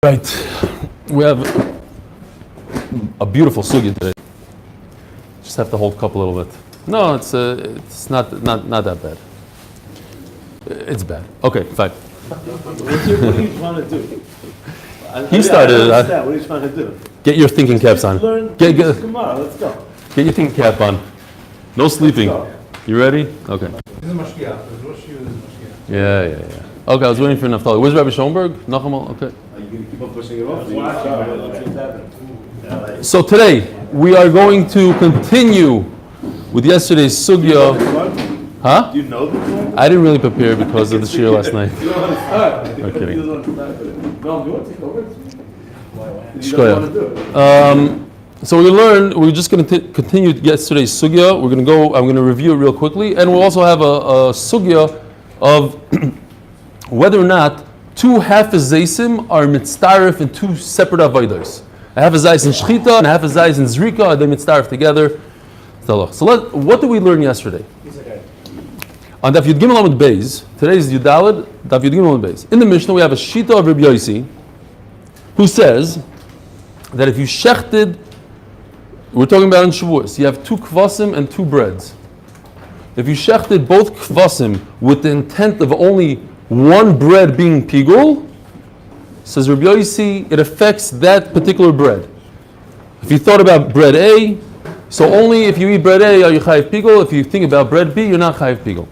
Right, we have a beautiful sugya today. Just have to hold cup a little bit. No, it's not that bad. It's bad. Okay, fine. What are you trying to do? You started. What are you trying to do? Get your thinking caps on. Get Tomorrow, let's go. your thinking cap on. No sleeping. You ready? Okay. Yeah. Okay, I was waiting for Naftali. Where's Rabbi Schoenberg? Nachamal? Okay. Are you going to keep on pushing it off? So today, we are going to continue with yesterday's sugya. Huh? Do you know the one? I didn't really prepare because of the shir last night. I'm kidding. So we're just going to continue yesterday's sugya. I'm going to review it real quickly, and we'll also have a sugya of whether or not two half-zaysim are mitztaref in two separate avodos. A half-zayis in shchita and a half-zayis in zrika, are they mitztaref together? So what did we learn yesterday? On Daf Yud Gimel Amud Beis, today's Yudalad, Daf Yud Gimel Amud Beis. In the Mishnah we have a shita of Rabbi Yossi, who says that if you shechted, we're talking about in Shavuos, you have two kvasim and two breads. If you shechted both kvasim with the intent of only one bread being pigul, says Rabbi Yossi, it affects that particular bread. If you thought about bread A, so only if you eat bread A are you chayiv pigul. If you think about bread B, you're not chayiv pigul.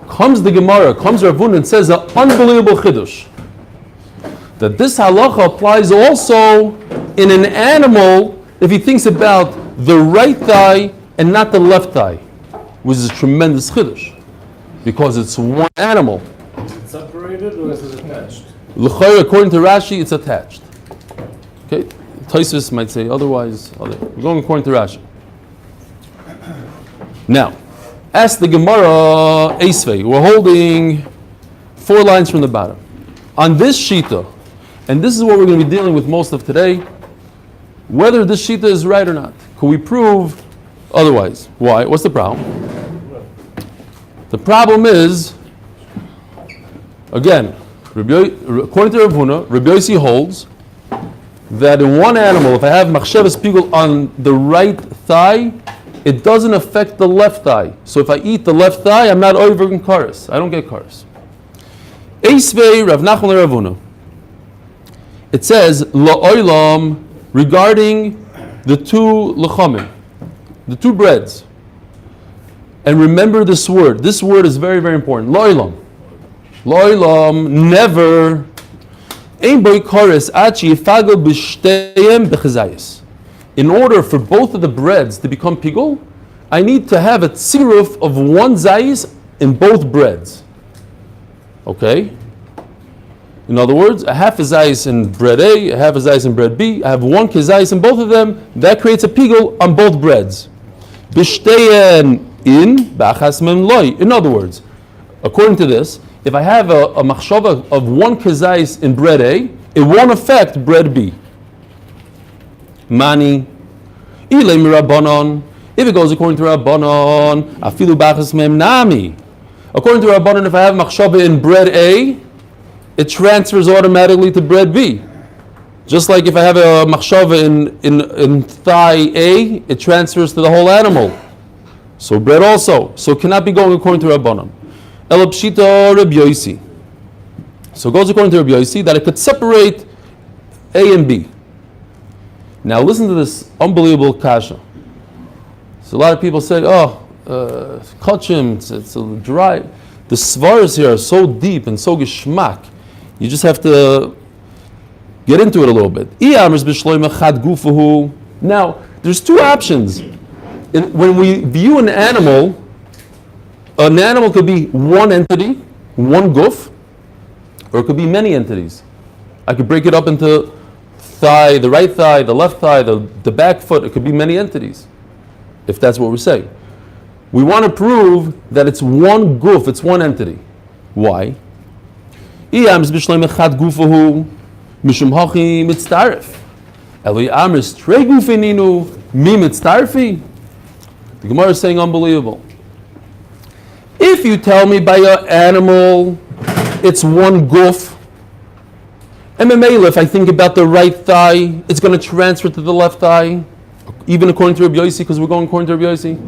Comes the Gemara, comes Rav Huna and says an unbelievable chiddush, that this halacha applies also in an animal if he thinks about the right thigh and not the left thigh, which is a tremendous chiddush, because it's one animal. Is it separated or is it attached? L'chayr, according to Rashi, it's attached. Okay, Tosfos might say otherwise. We're going according to Rashi. Now, ask the Gemara Eisvei. We're holding 4 lines from the bottom. On this shita, and this is what we're going to be dealing with most of today, whether this shita is right or not. Can we prove otherwise? Why? What's the problem? The problem is, again, according to Rav Huna, Rabbi Yossi holds that in one animal, if I have machshavas pigul on the right thigh, it doesn't affect the left thigh. So if I eat the left thigh, I'm not over in kares. I don't get kares. Eisvei Rav Nachman Rav Huna. It says la'olam regarding the two lechamim, the two breads. And remember this word. This word is very, very important. La'olam. La'olam, never. Ein boi kares achi yifagel b'shteyem b'chazayis. In order for both of the breads to become pigul, I need to have a tziruf of one zayis in both breads. Okay? In other words, a half a zayis in bread A, a half a zayis in bread B, I have one kezayis in both of them, that creates a pigul on both breads. B'shteyen in, b'achas mem loy. In other words, according to this, if I have a machshava of one kezayis in bread A, it won't affect bread B. Mani, ilay mirabanon. If it goes according to Rabbanon, afilu b'achas mem nami. According to Rabbanon, if I have machshava in bread A, it transfers automatically to bread B. Just like if I have a machshava in thigh A, it transfers to the whole animal. So bread also. So it cannot be going according to Rabbanon. Ela pshita Rabbi Yossi. So it goes according to Rabbi Yossi that it could separate A and B. Now listen to this unbelievable kasha. So a lot of people say, kachim, it's a dry. The svaras here are so deep and so geschmack. You just have to get into it a little bit. Now, there's two options. When we view an animal could be one entity, one guf, or it could be many entities. I could break it up into thigh, the right thigh, the left thigh, the back foot. It could be many entities, if that's what we're saying. We want to prove that it's one guf, it's one entity. Why? The Gemara is saying unbelievable. If you tell me by your animal it's one guf, MMA, if I think about the right thigh, it's going to transfer to the left thigh, even according to Rabbi Yossi, because we're going according to Rabbi Yossi.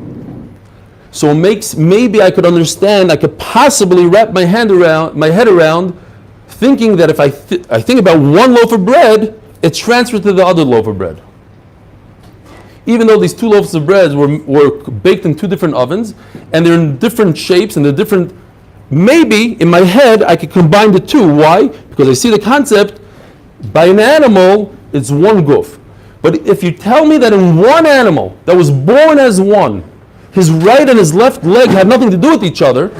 So it makes, maybe I could understand, I could possibly wrap my head around, thinking that if I think about one loaf of bread, it transfers to the other loaf of bread. Even though these two loaves of bread were baked in two different ovens, and they're in different shapes, and they're different, maybe in my head I could combine the two. Why? Because I see the concept, by an animal, it's one goof. But if you tell me that in one animal that was born as one, his right and his left leg have nothing to do with each other,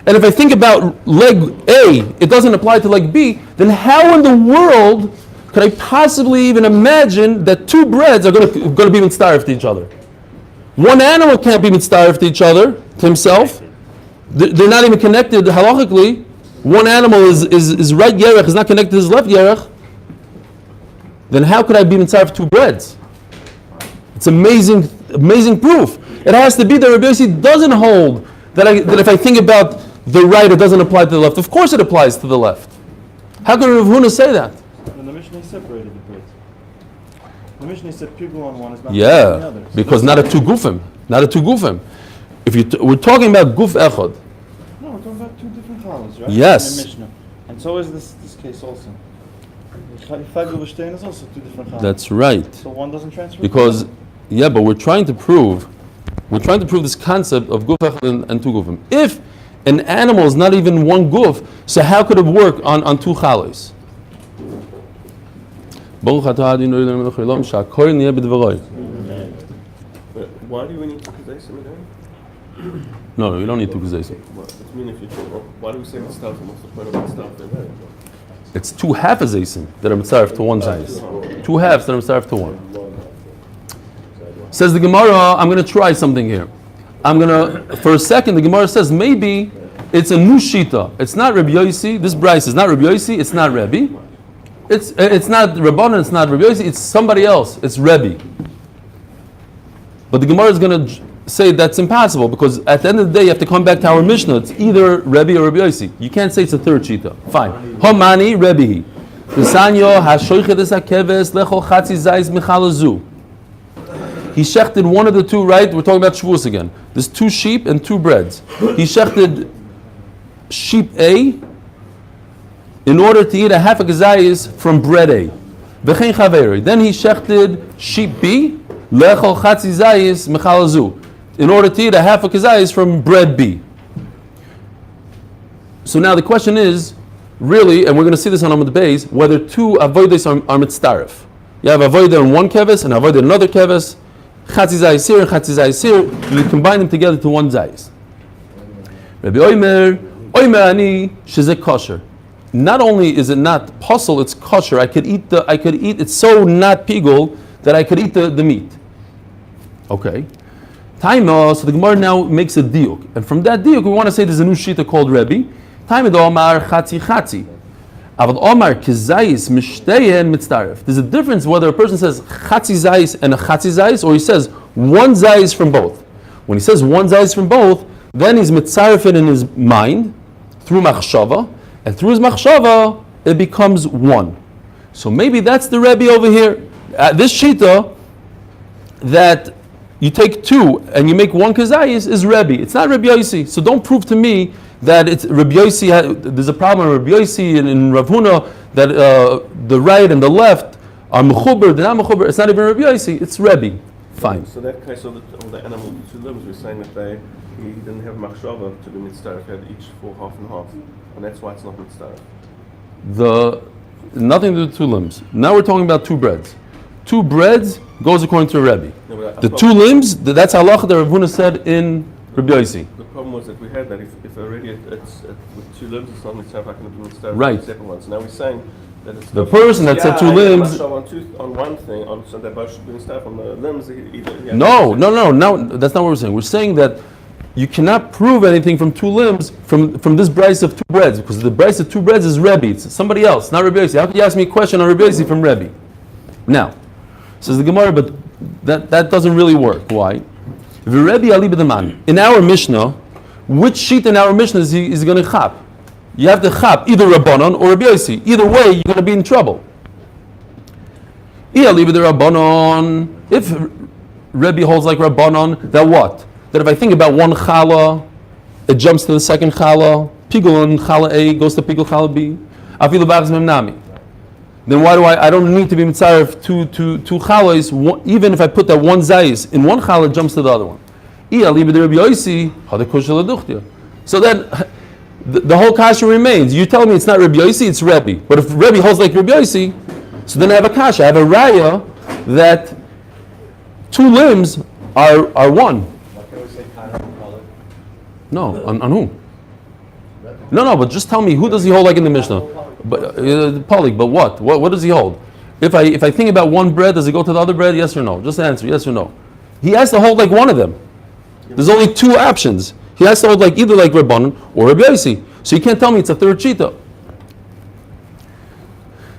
and if I think about leg A, it doesn't apply to leg B, then how in the world could I possibly even imagine that two breads are going to be mitzvah to each other? One animal can't be mitzvah to each other, to himself. They're not even connected halachically. One animal is right yerech, is not connected to his left yerech. Then how could I be mitzvah two breads? It's amazing proof. It has to be that Rabbi Yossi doesn't hold that if I think about the right, it doesn't apply to the left. Of course it applies to the left. How can Rav Huna say that? And the Mishnah separated the breads. The Mishnah said pigul on one is not the other. Because not a two gufim. If we're talking about guf echad. No, we're talking about two different challahs, right? Yes. In the Mishnah. And so is this case also. Chagul v'shtein is also two different challahs. That's right. So one doesn't transfer. Because but we're trying to prove this concept of guf echad and two gufim. If an animal is not even one guf, so how could it work on two chalos? But why do we need two kazaysim again? No, you don't need two kazaysim. I mean, if you why do we say mitzvah? What's the point of mitzvah? It's two half azaysim that are mitzvah to one zayis. Two halves that are mitzvah to one. Says the Gemara, I'm going to try something here. For a second, the Gemara says maybe it's a new shita. It's not Rabbi Yossi. This Bryce is not Rabbi Yossi. It's not Rebbe. It's not Rabbanan. It's not Rabbi Yossi. It's somebody else. It's Rebbe. But the Gemara is going to say that's impossible because at the end of the day you have to come back to our Mishnah. It's either Rebbe or Rabbi Yossi. You can't say it's a third shita. Fine. Homani Rebbe. V'sanyo hashoichet es hakeves lechol chatzi zayis michalazu. He shechted one of the two, right? We're talking about Shavuos again. There's two sheep and two breads. He shechted sheep A in order to eat a half a gazayis from bread A. V'chein chaveri. Then he shechted sheep B, lechol chatzi zayis mechalazu, in order to eat a half a gazayis from bread B. So now the question is, really, and we're going to see this on Amud Beis, whether two avodas are mitzdaref. You have avodah in one keves and avodah in another keves. Chatzi zayis here and chatzi zayis here. You combine them together to one zayis. Rabbi Omer ani shezeh kosher. Not only is it not posel, it's kosher. I could eat. It's so not pigul that I could eat the meat. Okay. Taima. So the Gemara now makes a diuk, and from that diuk we want to say there's a new shita called Rebbe. Taima do Omar chatzi chatzi. Avad Omar kizayis mishteyen mitzdaref. There's a difference whether a person says chatzi zayis and a chatzi zayis, or he says one zayis from both. When he says one zayis from both, then he's mitzarefin in his mind through machshava, and through his machshava it becomes one. So maybe that's the Rebbe over here. This shita that you take two and you make one kazayis is Rebbe. It's not Rabbi Yossi. So don't prove to me that it's Rabbi Yossi. There's a problem in Rabbi Yossi and in Rav Huna that the right and the left are mechuber. They're not mechuber. It's not even Rabbi Yossi. It's Rebbe. Fine. So that case of the animal with two limbs, we're saying that he didn't have machshava to do mitzvah. He had each for half and half, and that's why it's not mitzvah. Nothing to do with two limbs. Now we're talking about two breads. Two breads goes according to Rebbe. No, the two limbs, that's halacha that Rav Huna said in Rabbi Yossi. The problem was that we had that if already it's with two limbs, it's not mitzvah. Like going to be mitzvah. Right. Separate ones. Now we're saying that it's the person that said two limbs. On one thing, so that both should be mitzvah on the limbs. No. That's not what we're saying. We're saying that you cannot prove anything from two limbs from this brice of two breads, because the brice of two breads is Rebbe. It's somebody else, not Rabbi Yossi. How could you ask me a question on Rabbi Yossi from Rebbe? Now, says the Gemara, but that doesn't really work. Why? In our Mishnah, which sheet in our Mishnah is he going to chap? You have to chap either Rabbanon or Rabbi Yossi. Either way, you're going to be in trouble. If Rebbe holds like Rabbanon, that what? That if I think about one challah, it jumps to the second challah, pigul on challah A goes to pigul challah B. Afilu b'achas memnami. Then why do I don't need to be mitzvah of two challahs, even if I put that one zayis in one challah, it jumps to the other one. So then the whole kasha remains. You tell me it's not Rabbi Yossi, it's Rebbe. But if Rebbe holds like Rabbi Yossi, so then I have a kasha. I have a raya that two limbs are one. No, on who? No, but just tell me, who does he hold like in the Mishnah? But Polik, but what? What does he hold? If I think about one bread, does it go to the other bread? Yes or no? Just answer, yes or no. He has to hold like one of them. There's only two options. He has to hold like either like Rabbanon or Rabbi Yossi. So you can't tell me it's a third shita.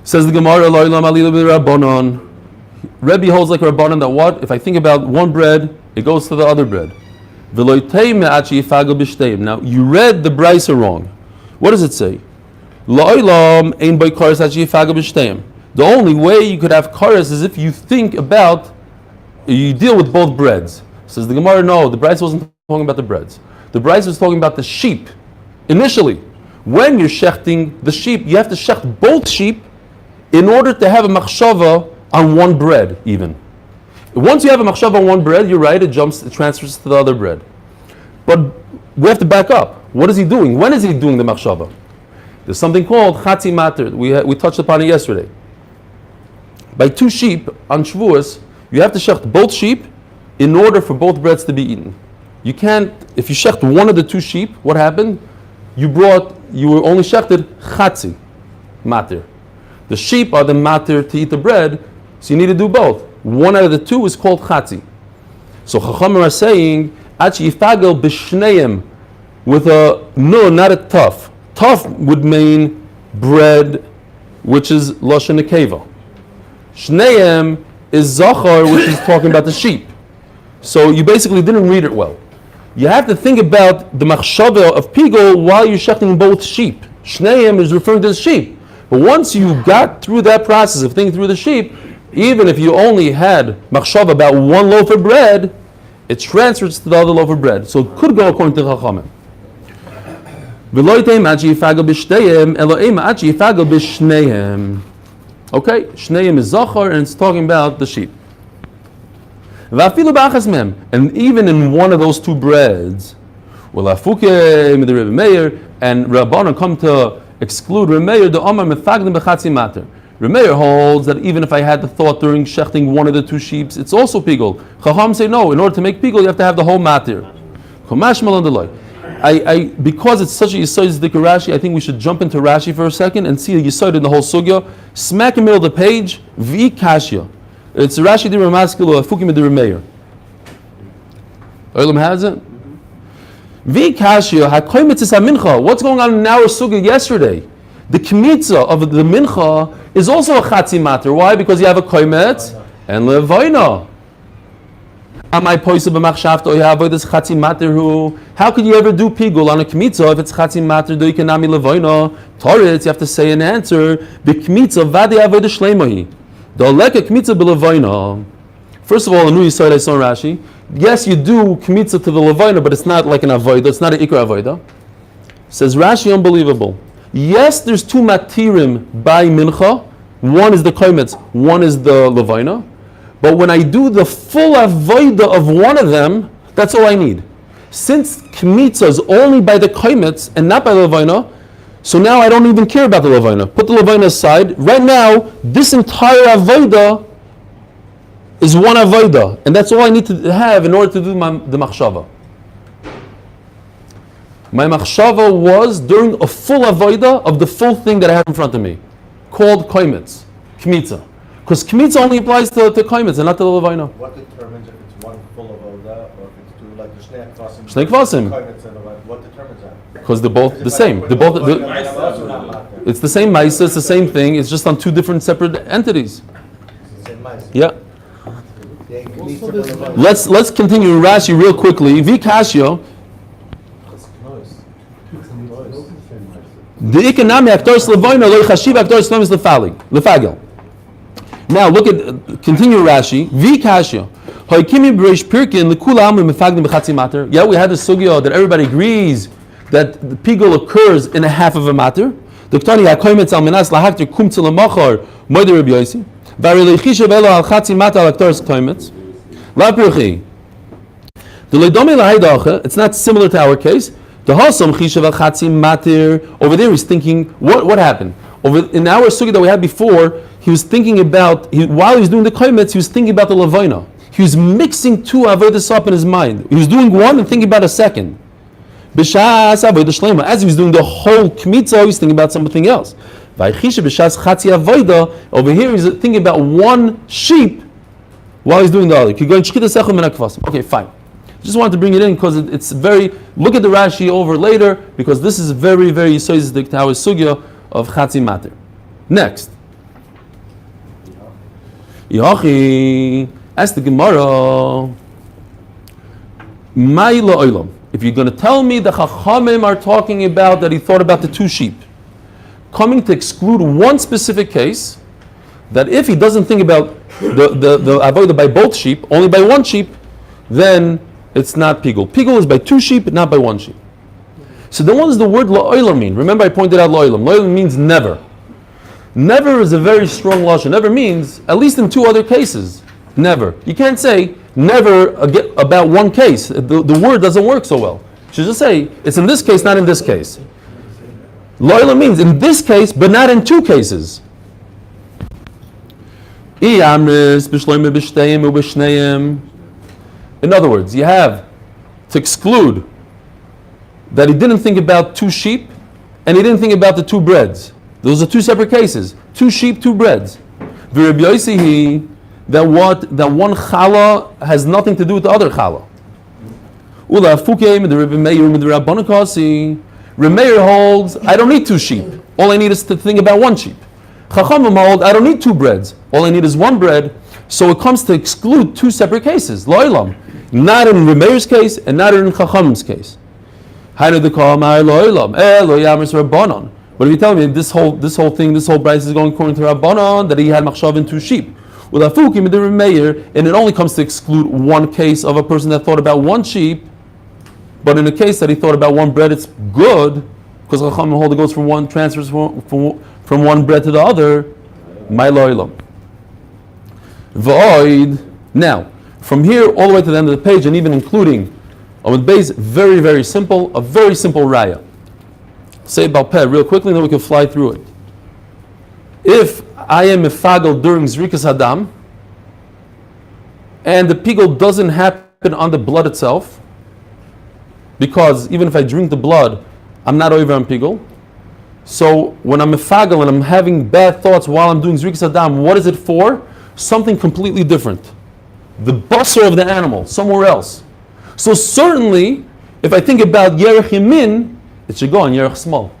Says the Gemara, Rabbanon. Rebbe holds like Rabbanon that what? If I think about one bread, it goes to the other bread. Now you read the brisa wrong. What does it say? The only way you could have kares is if you think about, you deal with both breads. Says the Gemara, no, the brisa wasn't talking about the breads. The brisa was talking about the sheep. Initially, when you're shechting the sheep, you have to shecht both sheep in order to have a machshava on one bread even. Once you have a machshava on one bread, you're right, it transfers to the other bread. But we have to back up. What is he doing? When is he doing the machshava? There's something called chatzi mater. We touched upon it yesterday. By two sheep on Shavuos, you have to shecht both sheep in order for both breads to be eaten. You can't, if you shecht one of the two sheep, what happened? You were only shechted chatzi mater. The sheep are the mater to eat the bread, so you need to do both. One out of the two is called chatzi. So Chachamim are saying, Achi yifagel b'shneim, with a no, not a tuf. Tuf would mean bread, which is lashon nekeva. Shneim is zachar, which is talking about the sheep. So you basically didn't read it well. You have to think about the machshava of pigol while you're shechting both sheep. Shneim is referring to the sheep. But once you got through that process of thinking through the sheep, even if you only had machshava about one loaf of bread, it transfers to the other loaf of bread. So it could go according to Chachamim. Okay, Shneim is Zachar and it's talking about the sheep. And even in one of those two breads, and Rabbanan come to exclude Remeir, the Omar mefagdim b'chatzi mater. Remeir holds that even if I had the thought during shechting one of the two sheep, it's also pigol. Chacham say no, in order to make pigol, you have to have the whole mater. Because it's such a Yisod Dik Rashi, I think we should jump into Rashi for a second and see a Yisod in the whole sugya. Smack in the middle of the page, Vi Kashya. It's Rashi di Ramaskilo, Fukim di Remeir. Olam has it? Vi Kashya, HaKoy Mitzvah Mincha. What's going on in our sugya yesterday? The Kmitza of the Mincha is also a Chatzi Mater. Why? Because you have a Koimetz and Levaina. How could you ever do pigul on a kmitza if it's chatzi mater do ikanami levoina? Toritz, you have to say an answer. B'kmitza vadi avodah shleimahi. Doleka kmitza b'levoina. First of all, a new yisod I saw in Rashi. Yes, you do kmitza to the levoina, but it's not like an avodah. It's not an ikra avodah. Says Rashi, unbelievable. Yes, there's two matirim by mincha. One is the koimetz, one is the levoina. But when I do the full avodah of one of them, that's all I need. Since kmitza is only by the koimetz and not by the levaina, so now I don't even care about the levaina. Put the levaina aside. Right now, this entire avodah is one avodah, and that's all I need to have in order to do the machshava. My machshava was during a full avodah of the full thing that I have in front of me, called koimetz, kmitza. Because kmitza only applies to koimetz and not to the levaina. What determines if it's one full of Oda or if it's two, like the Shnei Kvasim? Shnei Kvasim. What determines that? Because they're both the same. They're both. It's the same ma'isa. It's the same thing. It's just on two different separate entities. Yeah. Let's continue Rashi real quickly. Vikashya. The ikanami aktoris levoina lo chashiv aktoris nomis lefagel. Now look at continue Rashi. Vikashya. Hoikimi b'reish pirkin lekula amu mefagdim b'chatzi mater. Yeah, we had the sugya that everybody agrees that the pigul occurs in a half of a mater. Doktani hakoymetz al menas lahakter kum tzelamachar moeder Rabbi Yosi. Vari leichisha velo al chatzi mater al aktoris koymetz. La pirchi. The ledomi lahaydacha. It's not similar to our case. The Hasam Chishav al Chatzi Matir, over there he's thinking, what happened? In our sugi that we had before, he was thinking about, while he was doing the Koimetz, he was thinking about the Lavoina. He was mixing two Avodas up in his mind. He was doing one and thinking about a second. B'shas Avodah Shlema, as he was doing the whole Kmitza, he was thinking about something else. Vaychisha b'shas Chatzi Avodah, over here he's thinking about one sheep while he's doing the other. Okay, fine. Just wanted to bring it in because it's very. Look at the Rashi over later because this is very, very yisoidik to our sugya of Chatzi Mater. Next, Yachi ask the Gemara, Mai la'olam. If you're going to tell me the Chachamim are talking about that he thought about the two sheep, coming to exclude one specific case, that if he doesn't think about the avodah by both sheep, only by one sheep, then it's not pigul. Pigul is by two sheep, not by one sheep. So then what does the word la'olam mean? Remember I pointed out la'olam. La'olam means never. Never is a very strong lashon. Never means, at least in two other cases, never. You can't say never about one case. The word doesn't work so well. You should just say, it's in this case, not in this case. La'olam means in this case, but not in two cases. In other words, you have to exclude that he didn't think about two sheep and he didn't think about the two breads. Those are two separate cases. Two sheep, two breads. That one challah has nothing to do with the other challah. Remeir holds, I don't need two sheep. All I need is to think about one sheep. Chachamim hold, I don't need two breads. All I need is one bread. So it comes to exclude two separate cases. Lo'ilam. Not in Remeir's case and not in Chachamim's case. But if you tell me this whole price is going according to Rabbanon, that he had machshav in two sheep. And it only comes to exclude one case of a person that thought about one sheep, but in a case that he thought about one bread, it's good, because Chachamim hold it goes from one, transfers from one bread to the other. My lo'ilam. Void. Now, from here all the way to the end of the page, and even including Amud Beis, very, very simple, a very simple raya. Say about Peh real quickly, then we can fly through it. If I am mefagel during Zrikas Hadam, and the pigul doesn't happen on the blood itself, because even if I drink the blood, I'm not over on pigul. So when I'm mefagel and I'm having bad thoughts while I'm doing Zrikas Hadam, what is it for? Something completely different. The basar of the animal, somewhere else. So certainly, if I think about Yerech Yamin, it should go on Yerech Small.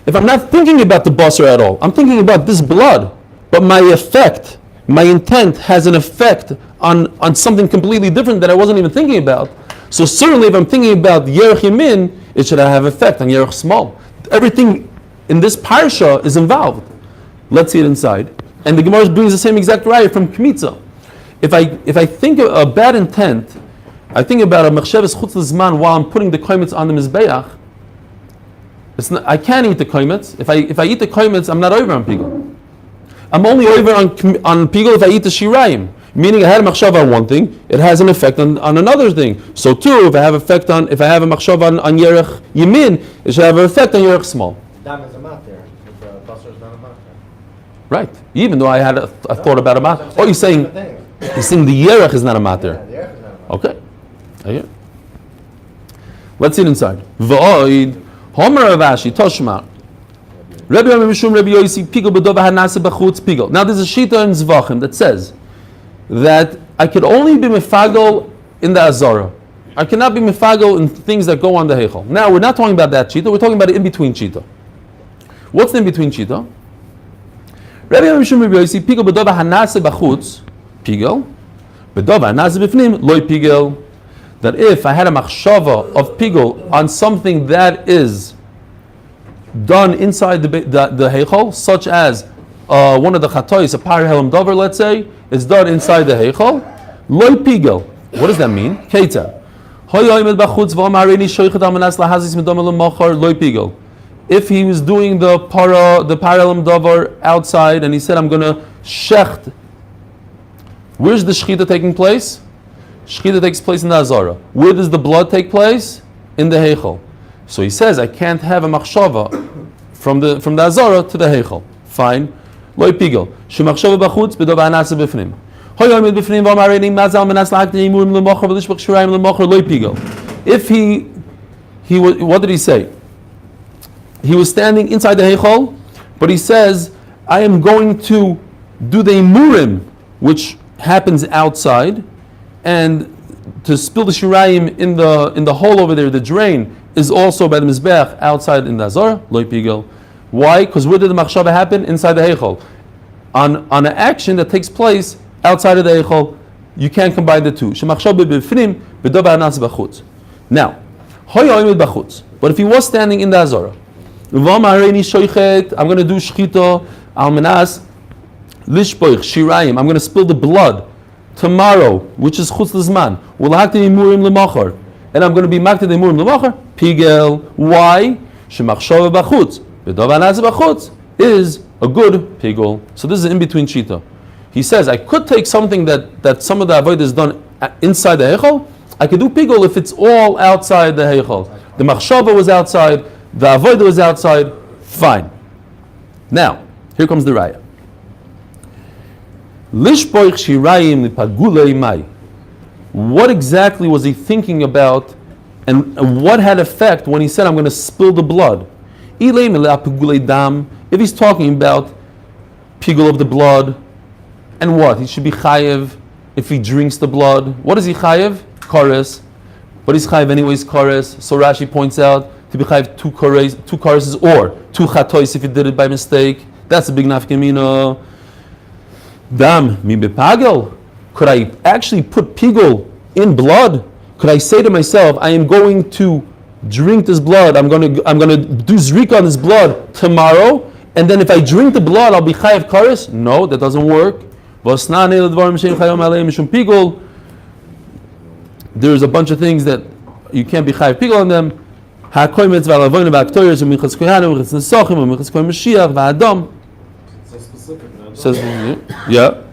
If I'm not thinking about the basar at all, I'm thinking about this blood, but my effect, my intent has an effect on something completely different that I wasn't even thinking about. So certainly if I'm thinking about Yerech Yamin, it should have effect on Yerech Small. Everything in this parsha is involved. Let's see it inside. And the Gemara brings the same exact raya from Kmitza. If I think of a bad intent, I think about a machshavas chutz l'zman while I'm putting the koimetz on the mizbeach. I can't eat the koimetz. If I eat the koimetz, I'm not over on pigul. I'm only over on pigul if I eat the shirayim. Meaning I had a machshav on one thing, it has an effect on another thing. So too, if I have a machshav on Yerech Yamin, it should have an effect on Yerech Small. Dam is a mat there, but the basar is not a mat there. Right. Even though I had a thought about a mat. Oh, you're saying the Yerech is not a mat there. Yeah, the Yerech is not a mat. Okay. Okay. Let's see it inside. V'oid Homer Avashi Toshma. Rabbi Yomi Mishum Rabbi Yosi Pigel B'dova Hanase B'chutz Pigel. Now there's a shita in Zvachim that says that I could only be mefagel in the Azara. I cannot be mefagel in things that go on the Heichal. Now we're not talking about that shita. We're talking about the in-between shita. What's the in-between shita? Rabbi Yomi Mishum Rabbi Yosi Pigel B'dova Hanase B'chutz Pigel B'dova Hanase B'fnim Loi Pigel. That if I had a machshava of pigul on something that is done inside the heichal, such as one of the chatois, a parhelam dover, let's say, is done inside the heichal. Loy pigel. What does that mean? Keita. If he was doing the parhelam dover outside, and he said, "I'm going to shecht." Where's the shechita taking place? Shechita takes place in the azara. Where does the blood take place? In the heichal. So he says, I can't have a machshava from the azara to the heichal. Fine. Loy pigel. Shemachshava b'chutz b'dov anasa b'fnim. Hoyomid b'fnim v'amarenim mazal menas la'akti imurim l'mocher v'lishbach shirayim l'mocher loy pigel. If he was, what did he say? He was standing inside the heichal, but he says, I am going to do the imurim, which happens outside, and to spill the shirayim in the hole over there, the drain, is also by the mizbeach outside in the azara, loy pigel. Why? Because where did the machshava happen? Inside the heichal. On an action that takes place outside of the heichal, you can't combine the two. Shemachshava b'fnim b'dov ha'anas b'chutz. Now, hoyoyimid b'chutz. But if he was standing in the azara, I'm going to do shchita al menas lishpoich shirayim. I'm going to spill the blood tomorrow, which is chutz l'zman. Ulahakti imurim l'mocher, and I'm going to be makti the imurim l'mocher. Pigel. Why? Shemachshava b'chutz b'dov ha'anas b'chutz is a good pigel. So this is in between shita. He says I could take something that some of the avodah is done inside the heichal. I could do pigel if it's all outside the heichal. The machshava was outside. The avodah was outside, fine. Now, here comes the raya. Lishpoich shirayim lipagulei mai. What exactly was he thinking about, and what had effect when he said, I'm going to spill the blood? If he's talking about pigul of the blood, and what? He should be chayev if he drinks the blood. What is he chayev? Chorus. But he's chayev anyways, chorus. So Rashi points out, to be chayiv two choruses or two chatois if you did it by mistake. That's a big nafkamina. Dam mi bepagel. Could I actually put pigul in blood? Could I say to myself, I am going to drink this blood. I'm going to do zrika on this blood tomorrow, and then if I drink the blood, I'll be chayiv chorus? No, that doesn't work. There's a bunch of things that you can't be chayiv pigul on them. Says, So specific, man. Says, yeah.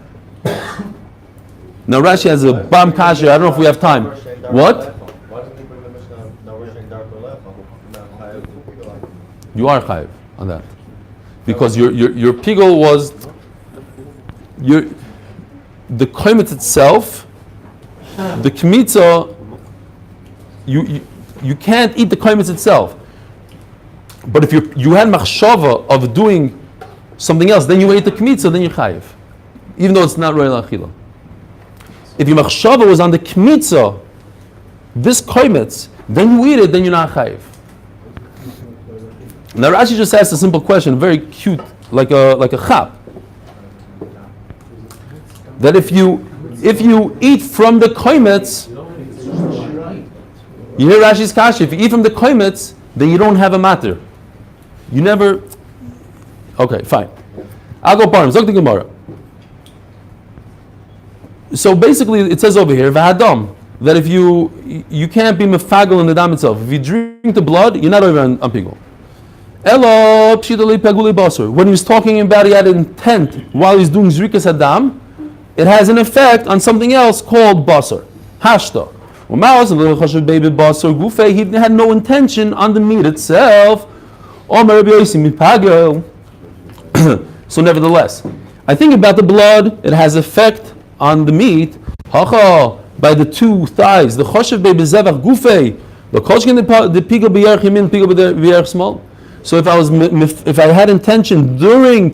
Now Rashi has a bam kasha. I don't know if we have time. What? Why didn't he bring the Mishnah? No, we're saying dark or left. You are chayiv on that because your pigul was the koimet itself. The kmitza, you can't eat the koimet itself. But if you had machshava of doing something else, then you ate the kmitza, then you're chayiv, even though it's not royal achila. If your machshava was on the kmitza, this koimetz, then you eat it, then you're not chayiv. Now Rashi just asked a simple question, very cute, like a chap. That if you eat from the koimetz, you hear Rashi's kasha. If you eat from the koimetz, then you don't have a matter. You never. Okay, fine. I'll go parim. Zok the Gemara. So basically, it says over here, v'hadam, that if you can't be mefagel in the dam itself. If you drink the blood, you're not over on pigul. Elo pshitali paguli basur. When he was talking about he had intent while he's doing zrikas adam, it has an effect on something else called basur. Hashta. He had no intention on the meat itself. So nevertheless, I think about the blood, it has effect on the meat. By the two thighs, the choshev be'bezevach gufei, the koshkin the pigul b'yerch yamin, pigul b'yerch small. So if I had intention during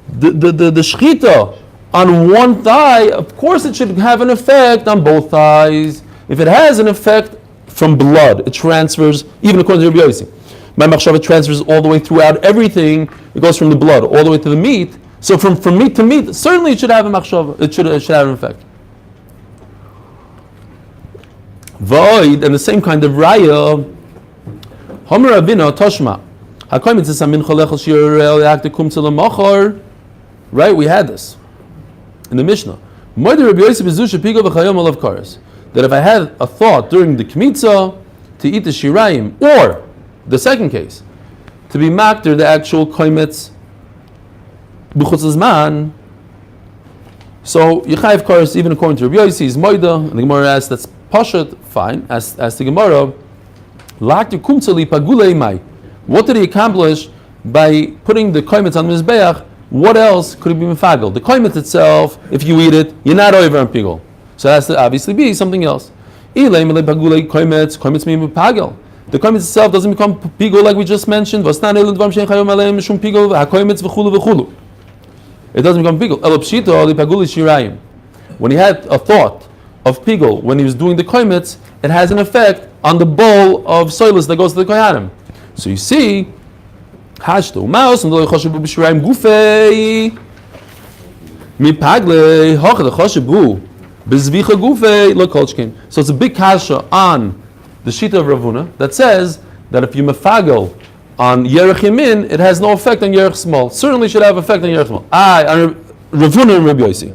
the shchita on one thigh, of course it should have an effect on both thighs. If it has an effect from blood, it transfers, even according to Rabbi Yossi. My machshava transfers all the way throughout everything. It goes from the blood all the way to the meat. So from meat to meat, certainly it should have a machshava. It should have an effect. Void, and the same kind of raya. Homer Rabina Toshma. Right, we had this in the Mishnah. That if I had a thought during the Kmitza to eat the Shirayim, or the second case, to be makter the actual koimetz b'chutz zman, so Yechayev Karas, even according to Rabbi Yossi, is Moida, and the Gemara asks, that's Pashat, fine, as the Gemara, Lakti kumtzali pagulei mai. What did he accomplish by putting the koimetz on the Mizbeach? What else could it be mefagel? The koimetz itself, if you eat it, you're not over on pigul. So it has to obviously be something else. The koimetz itself doesn't become pigul like we just mentioned. It doesn't become pigul. When he had a thought of pigul, when he was doing the koimetz, it has an effect on the bowl of soilus that goes to the kohanim. So you see, hashto mouse and lo choshebu b'shirayim gufei mipagle hoch the choshebu b'zvicha gufei lo kolchkin. So it's a big kasha on the shita of Ravuna that says that if you mefagel on yerech yamin, it has no effect on yerech small. Certainly should have effect on yerech small. Ravuna and Rabbi Yossi.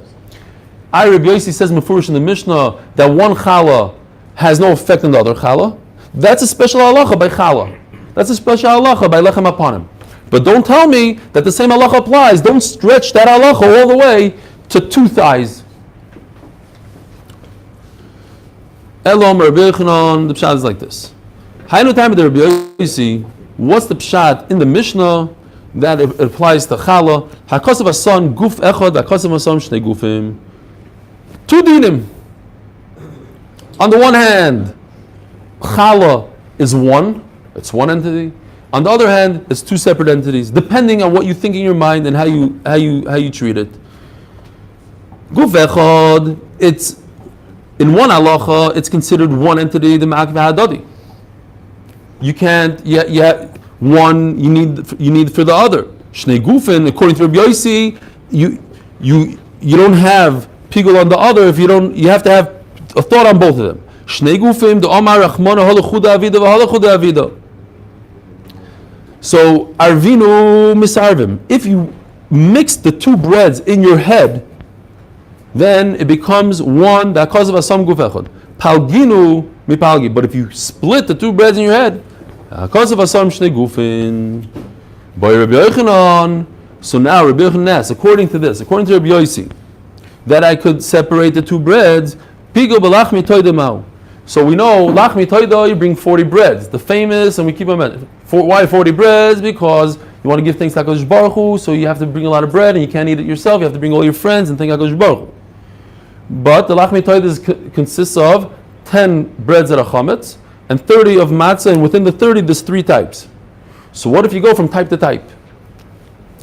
Rabbi Yossi says mefurish in the Mishnah that one challah has no effect on the other challah. That's a special halacha by challah. That's a special halacha by lechem apanim. But don't tell me that the same halacha applies. Don't stretch that halacha all the way to two thighs. Elom Rabbi Yochanan, the pshat is like this. Haynu time of the Rabbi Yossi, what's the pshat in the Mishnah that it applies to challah? Hakasav asan guf echad, hakasav asan shnei gufim. Two dinim. On the one hand, challah is one. It's one entity. On the other hand, it's two separate entities, depending on what you think in your mind and how you treat it. Guf echad, it's in one halacha, it's considered one entity, the ma'akiv hadadi. You can't. One you need for the other. Shnei gufin, according to Rabbi Yossi, you don't have pigul on the other if you don't. You have to have a thought on both of them. Shnei gufim, the Omar Rachmana halachuda avida v'halachuda avida. So arvinu misarvim. If you mix the two breads in your head, then it becomes one that causes asam guf echad. Palginu mipalgi. But if you split the two breads in your head, cause of asam shnei gufin. By Rabbi Yochanan. So now Rabbi Yochanan asks, according to Rabbi Yossi, that I could separate the two breads. Pigo belachmi toidemau. So we know lachmi toida, you bring 40 breads, the famous, and we keep them at. Why 40 breads? Because you want to give things to HaKadosh Baruch Hu, so you have to bring a lot of bread, and you can't eat it yourself. You have to bring all your friends and thank HaKadosh Baruch Hu. But the lachmi toida consists of 10 breads that are chametz and 30 of matzah, and within the 30 there's 3 types. So what if you go from type to type?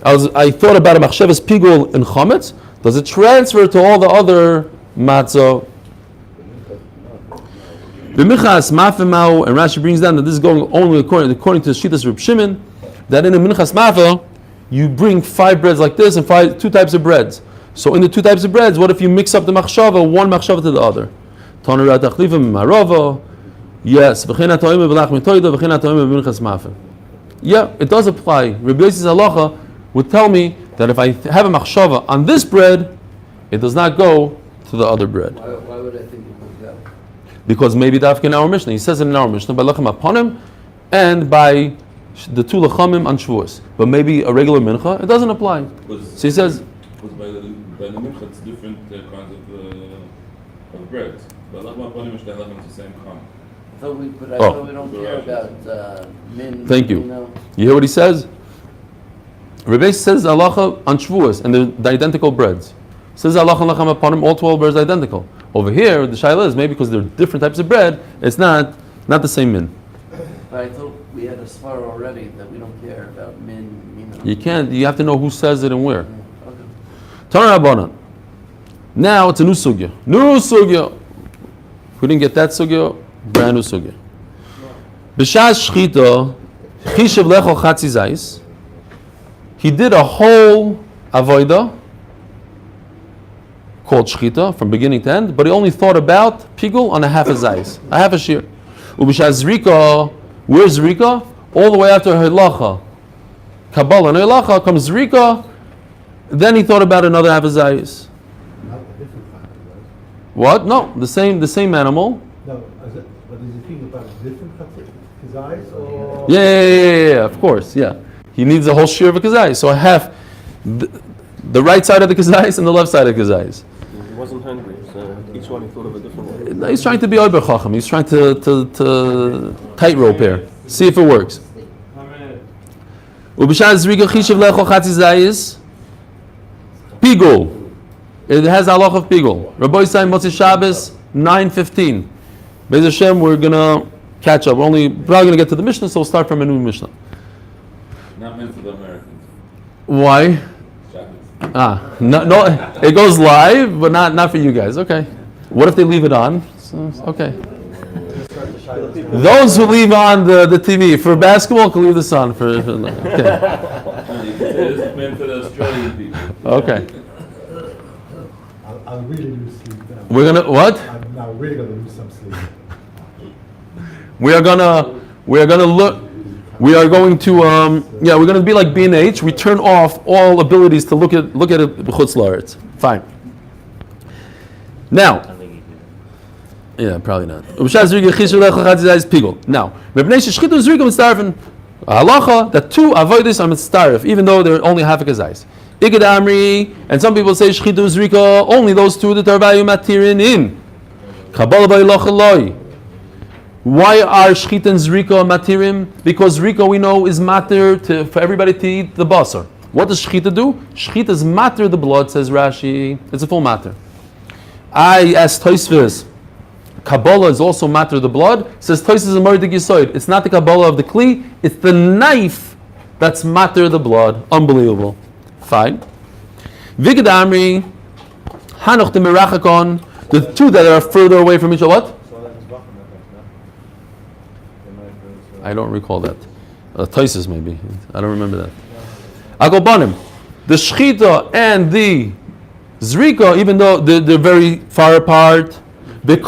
I thought about a machshavas pigul in chametz. Does it transfer to all the other matzah? B'minchas mafemau, and Rashi brings down that this is going only according to Shittas Reb Shimon, that in a minchas mafa you bring 5 breads like this and 2 types of breads. So in the 2 types of breads, what if you mix up the machshava, one machshava to the other? Yes, yeah, it does apply. Rabbi Yossi's halacha would tell me that if I have a machshava on this bread, it does not go to the other bread. Why would I think it would go? Because maybe dafka in our Mishnah, he says it in our Mishnah by lechem aponim and by the 2 lechamim on Shavuos. But maybe a regular mincha, it doesn't apply. So he says, by the mincha, it's different kinds of bread. But lechem aponim is the same kind. I thought we don't care about min. Thank you. You hear what he says? Rebbe says halacha on Shavuos and the identical breads. Says halacha and lechem upon him, all 12 breads identical. Over here, the shaila is maybe because they're different types of bread, it's not the same min. But I thought we had a svar already that we don't care about min. You can't. You have to know who says it and where. Okay. Tana Rabbanan. Now it's a new sugya. If we didn't get that sugya, brand new sugya. B'shas shchita, chishav lecho chatzi zayis. He did a whole avoida called shchita from beginning to end, but he only thought about pigul on a half a zayis, a half a shear. Ub'shas zrika, where's zrika? All the way after halacha Kabbalah and Eilacha, comes Zrika. Then he thought about another half a zayis. Not a different factor, right? What? No, the same animal. No, but is he thinking about different kazais or? Yeah, of course, yeah. He needs a whole shear of a kazais. So I have the right side of the kazais and the left side of the kazais. He wasn't hungry, so each one he thought of a different way. No, he's trying to be Ober Chacham. He's trying to tightrope here. See if it works. Ubishaz Zrika Chishav Lecho Chatzi Zayis. Pigul. It has halach of Pigul. Rabbi Yisai Motzi Shabbos 9:15. Be'ez Hashem, we're gonna catch up. We're probably gonna get to the Mishnah, so we'll start from a new Mishnah. Not meant for the Americans. Why? Shabbos. No, it goes live, but not for you guys. Okay. What if they leave it on? So, okay. Those who leave on the TV for basketball can leave this on for okay. It's meant for the Australian people. Okay. I'll really lose sleep now. We're gonna what? I'm now really gonna lose some sleep. We are going to we're gonna be like B&H. We turn off all abilities to look at it b'chutz la'aretz. Fine. Now, yeah, probably not. Now, halacha that two avoiders are mitzaref, even though they're only half a kazais. Igad Amri, and some people say shchitu zrika, only those two that are vayu matirin in. Kabbalah b'ilacha loy. Why are shchita and zrika matirim? Because zrika we know is matir for everybody to eat the basar. What does shchita do? Shchita is matir the blood, says Rashi. It's a full matir. I asked Tosfos, Kabbalah is also matter the blood. Says Tosfos and Mordig Yisoid. It's not the Kabbalah of the Kli, it's the knife that's matter the blood. Unbelievable. Fine. Vigad Amri, Hanoch de Merachakon, the two that are further away from each other. What? I don't recall that. Tosfos maybe. I don't remember that. Agobanim. The Shchita and the Zrika, even though they're very far apart, and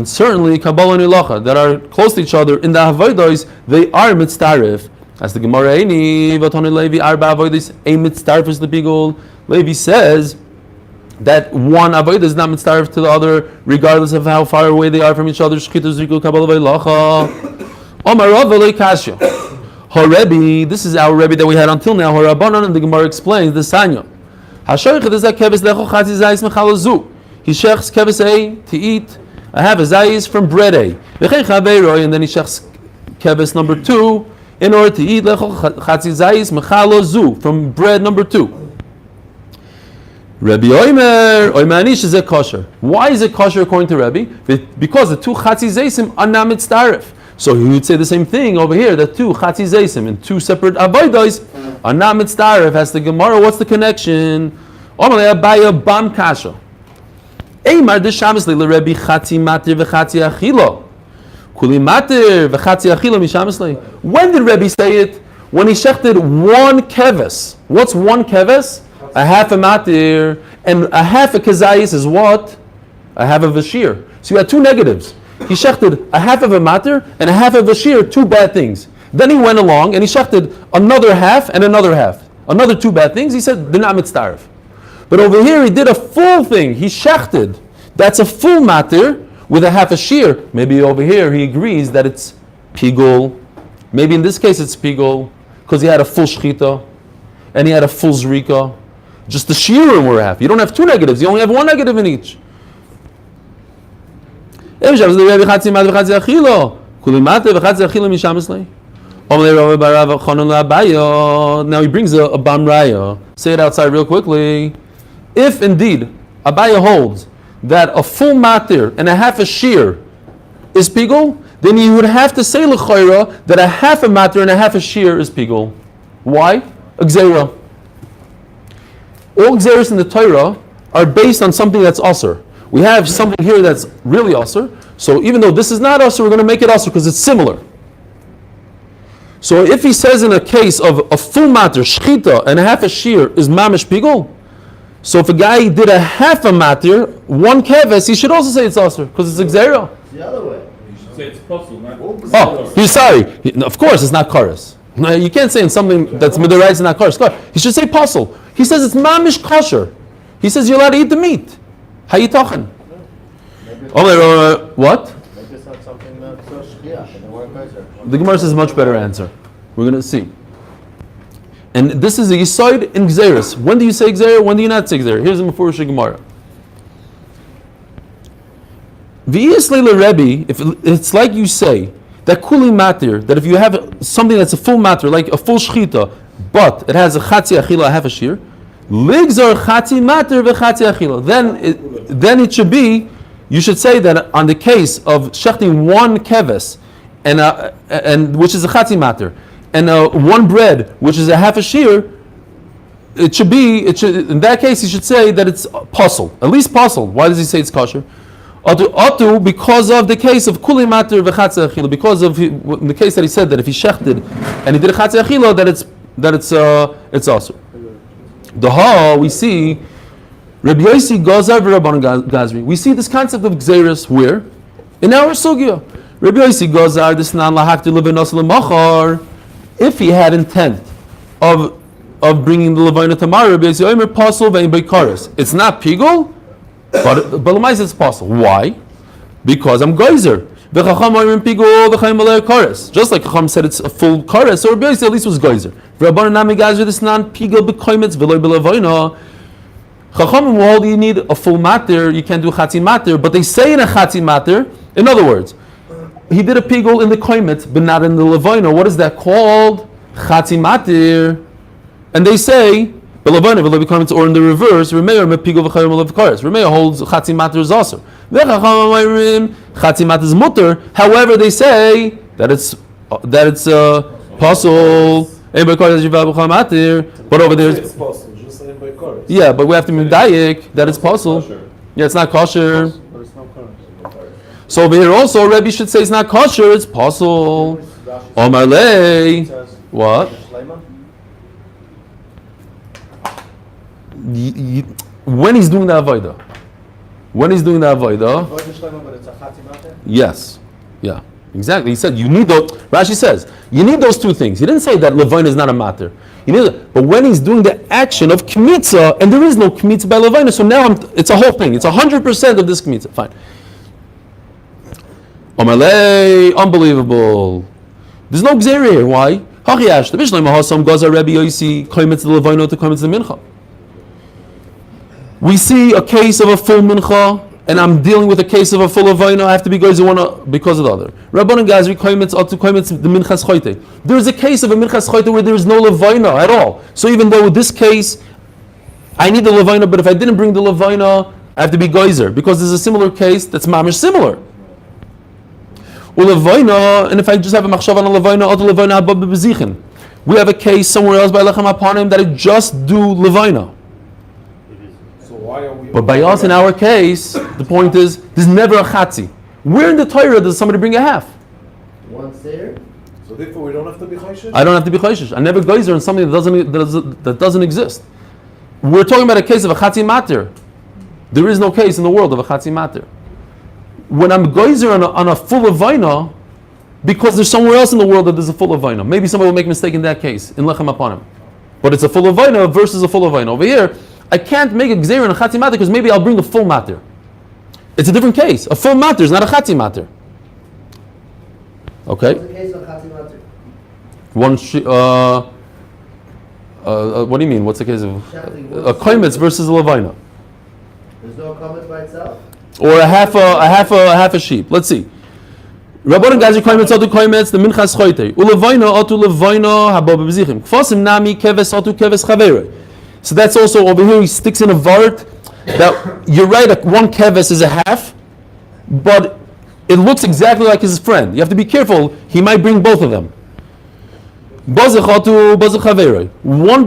certainly Kabbalah and Ilacha that are close to each other in the avodos, they are mitzaref. As the Gemara Levi arba avodos a mitzaref is the bigul. Levi says that one avodah is not mitzaref to the other, regardless of how far away they are from each other. Shchita Zrika Kabbalah Ilacha. Omar Rav Eloi Kasha. Harebi, this is our Rebbe that we had until now. Harabanan, and the Gemara explains the Sanya. Hashoichet is that keves lecho chatzi zayis mechalazu. He shechs keves A to eat. I have a zayis from bread A. And then he shechs keves number 2 in order to eat lecho chatzi zayis mechalazu from bread number 2. Rabbi Oimanish is a kosher. Why is it kosher according to Rabbi? Because the two chatzi zaysim are not mitzaref. So he would say the same thing over here, that two chatzi zaysim and two separate avodos are not mitzaref. As the Gemara, what's the connection? Omalei Abaya bam kasha. Eimar de shabbos le Rabbi chatzi matir v'chatzi achila. Kuli matir v'chatzi achila mishabbos le. When did Rabbi say it? When he shechted one keves. What's one keves? A half a matir, and a half a kazayis is what? A half of a shear. So you had two negatives. He shechted a half of a matir and a half of a shear, two bad things. Then he went along and he shechted another half and another half. Another two bad things. He said, they're not mitzaref. But over here he did a full thing. He shechted. That's a full matir with a half a shear. Maybe over here he agrees that it's pigul. Maybe in this case it's pigul because he had a full shchita and he had a full zrika. Just the shiurim were half. You don't have two negatives. You only have one negative in each. Now he brings a bamraya. Say it outside real quickly. If indeed Abaya holds that a full matir and a half a shear is pigul, then you would have to say l'chayra that a half a matir and a half a shear is pigul. Why? Gzeira. All gzeiros in the Torah are based on something that's asur. We have something here that's really asur. So even though this is not asur, we're going to make it asur because it's similar. So if he says in a case of a full matir, shchita, and a half a shear is mamish pigul, so if a guy did a half a matir, one keves, he should also say it's asur because it's gzeira. The other way. You should say it's possible, not Oh, he's sorry. Of course, it's not chorus. No, you can't say in something that's midorais and not kosher. He should say pasul. He says it's mamish kosher. He says you're allowed to eat the meat. How you talking? What? Maybe it's not something that's so shkiach, and they weren't kosher. The Gemara says a much better answer. We're going to see. And this is a yisoid in Gzeris. When do you say Gzeir? When do you not say Gzeir? Here's the Mefurish Gemara. V'yisli Rebbe, if it's like you say, that kuli matir, that if you have something that's a full matir, like a full shchita, but it has a chatzi achila, a half a shear, ligzar chatzi matir v'chatzi achila. Then it should be, you should say that on the case of shechting one keves, and which is a chatzi matir, and one bread, which is a half a shear, it should in that case, you should say that it's pasul, at least pasul. Why does he say it's kosher? Atu, because of the case of kuli matir v'chatzi achila, because of in the case that he said that if he shechted and he did a chatzi achila, it's also. The ha we see Rabbi Yossi Gazar v'Rabban Gazri. We see this concept of gzeirus where in our sugya. Rabbi Yossi Gazar this nan lahakti levenos lemachar. If he had intent of bringing the levina tamar, Rabbi Yossi Omer pasul ve'in beikaris. It's not pigul. But l'mais it's possible. Why? Because I'm geyser. V'chacham oimim pigul v'chaim alei kares. Just like Chacham said, it's a full kares. So Rabbi Yossi at least was geyser. V'rabbanan nami geyser this non pigul b'koimetz v'loy b'levayna. Chacham will hold you need a full matir. You can't do chatzi matir. But they say in a chatzi matir. In other words, he did a pigul in the koimetz, but not in the levayna. What is that called? Chatzi matir. And they say. Or in the reverse, Remeir holds Chatzi Matir is also. Chatzi Matir is mutter. However, they say that it's pasul. But over there, It's possible, just like by chorus. yeah, but we have to be medayik that it's pasul. Yeah, it's not kosher. But it's not kosher. So over here also, Rebbe should say it's not kosher. It's pasul. Omar lei. What? When he's doing the avodah, But it's a chatzi matir? yes, yeah, exactly. He said you need those. Rashi says you need those two things. He didn't say that levina is not a matter. You need it, but when he's doing the action of kmitza, and there is no kmitza by levina, so now it's a whole thing. It's 100% of this kmitza. Fine. Omalei, unbelievable. There's no gzera here. Why? Hachiyash. The Mishnah Mahasam Gaza Rebbe Yosi koimetz the levina to koimetz the mincha. We see a case of a full mincha, and I'm dealing with a case of a full avodah. I have to be goyzer one because of the other. Rabbanan Gazri koimetz atu koimetz the minchas choite. There is a case of a minchas choite where there is no levina at all. So even though in this case I need the levina, but if I didn't bring the levina, I have to be goyzer because there's a similar case that's mamish similar. Levina, and if I just have a machshav on a levina, atu levina abba bebezichin. We have a case somewhere else by lechem upon him that I just do levina. But by us, in our case, the point is, there's never a chatzi. Where in the Torah does somebody bring a half? Once there. So therefore we don't have to be chayshish? I don't have to be chayshish. I never geyser on something that doesn't exist. We're talking about a case of a chatzi matir. There is no case in the world of a chatzi matir. When I'm geyser on a full avayna, because there's somewhere else in the world that there's a full avayna. Maybe somebody will make a mistake in that case, in lechem upon him. But it's a full avayna versus a full avayna. Over here, I can't make a gzeira and a chatzi matir because maybe I'll bring a full matir. It's a different case. A full matir is not a chatzi matir. Okay. What's the case of chatzi matir? What do you mean? What's the case of Shechting a koimetz versus a levina, There's no comment by itself? or a half a sheep? Let's see. Rabbanan Gazi koimetz atu koimetz the minchas choite ulevina atu levina haba bezichim kfasim nami keves atu keves chaverei. So that's also over here. He sticks in a vart. That you're right. One keves is a half, but it looks exactly like his friend. You have to be careful. He might bring both of them. One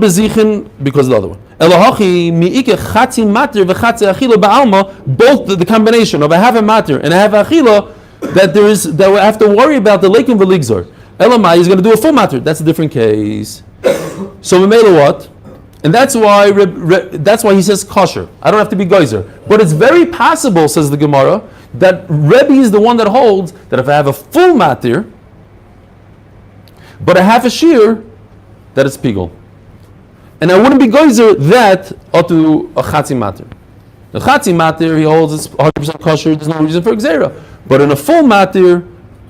bezichin because of the other one. Elohachi miike chatzi matir v'chatzi achila ba'alma. Both the combination of a half a matir and a half a achila that we have to worry about the leikim v'ligzor. Elamai is going to do a full matir. That's a different case. So we made what? And that's why he says kosher. I don't have to be geyser. But it's very possible, says the Gemara, that Rebbe is the one that holds that if I have a full matir, but a half a shear, that it's pigul. And I wouldn't be geyser that to a chatzi matir. The chatzi matir, he holds it's 100% kosher, there's no reason for gzeira. But in a full matir,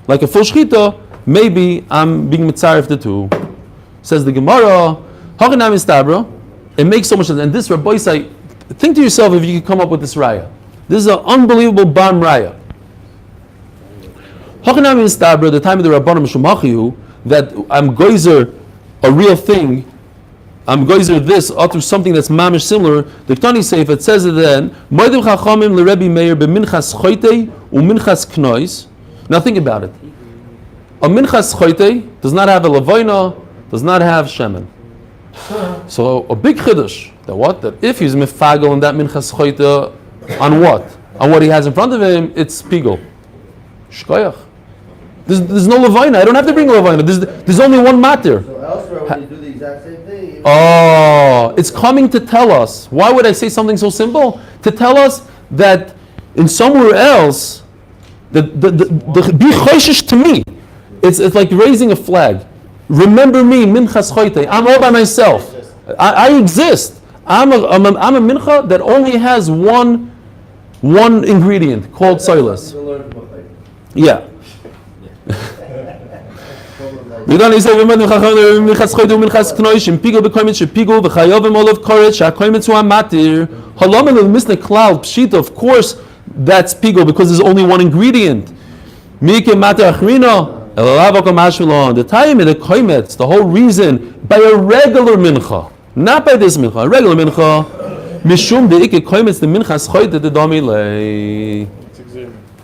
like a full shchita, maybe I'm being mitzaref the two. Says the Gemara, Hachanam istabra, it makes so much sense. And this Rabbi Yisai, think to yourself if you could come up with this raya. This is an unbelievable bam raya. Hachanam istabra, the time of the Rabbanim Shumachihu, that I'm geyser a real thing, I'm geyser this or something that's mamish similar. The Ketani Seif, it says it then, Moedim Chachamim l'Rebbe Meir b'minchas choitei u'minchas knois. Now think about it. A minchas choitei does not have a lavoina, does not have shemen. So a big chiddush, that if he's mifagel in that minchas choitei, on what? On what he has in front of him, it's pigul. Shkoyach. There's no lavoina. I don't have to bring a lavoina. There's only one matir. So elsewhere, when you do the exact same thing. Oh, it's coming to tell us. Why would I say something so simple? To tell us that in somewhere else, the be choishish to me. It's like raising a flag. Remember me, minchas choitei. I'm all by myself. I exist. I'm a mincha that only has one ingredient called soilus. Yeah. וגם אני say ומד חכם מלחס חויד ומלחס קנוישים פיגו בקוימת שפיגו וחייבים all of courage שהקוימת הוא המטיר הלום אל misne cloud pshit, of course that's pigo because there's only one ingredient mike matir achrino elavok mashlon the time in the koimet, the whole reason by a regular mincha, not by this mincha, a regular mincha mishum de ike koimet the minchas choyt the domile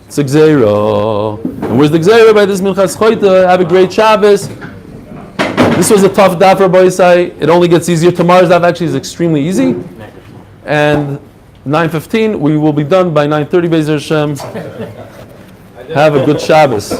it's a gzeira. And where's the gzeira by this minchas choyta? Have a great Shabbos. This was a tough daf for Rabbi Yisai. It only gets easier. Tomorrow's daf actually is extremely easy. And 9:15, we will be done by 9:30 Be'ez Hashem. Have a good Shabbos.